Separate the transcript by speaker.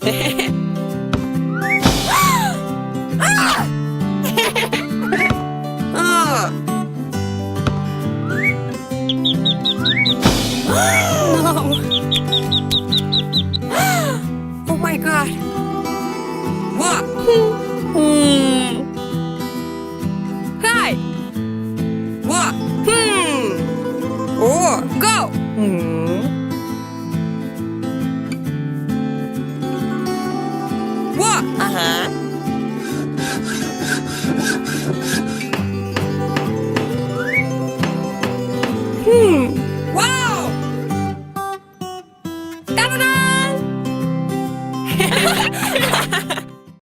Speaker 1: Oh my God! What? Hi! What? Oh, go! What? Wow! Ta-da-da!